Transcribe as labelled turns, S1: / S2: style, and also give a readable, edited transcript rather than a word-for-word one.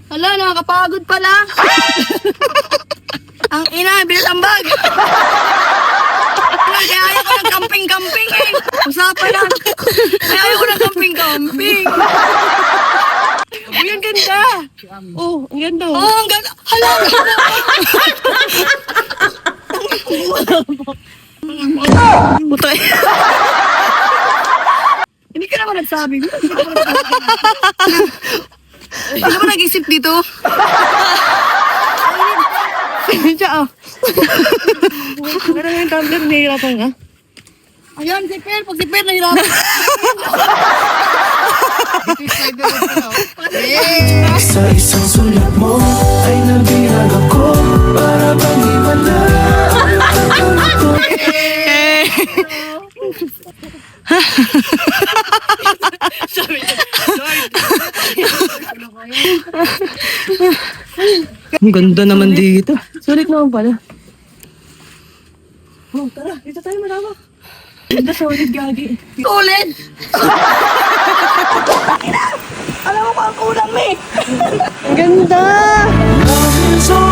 S1: Hala, nakakapagod pala. Ang ina, bilis ang bag. Kaya ayaw ko ng camping-camping eh. Usapan lang. Kaya ayaw ko ng camping-camping. Uy, ang ganda.
S2: Oh, ang ganda.
S1: Oh, ang ganda. Hala,
S2: Putay.
S1: hindi ka naman nagsabi. Ano ba nag-isip dito?
S2: Siya ah. Pero yung tumbler, nahihirapan ka.
S1: Ayan, si Per. Pag si Per nahirapan.
S3: Sa isang sulat mo ay nabihag ako para bang iwala ang pagkakalap ko.
S2: Ang ganda naman dito. Sulit naman pala. Oh, tara. Dito tayo malawak. Ganda solid, gagi.
S1: Ulit! Alam mo ba ang kulang mo eh?
S2: Ang ganda!
S3: Love is all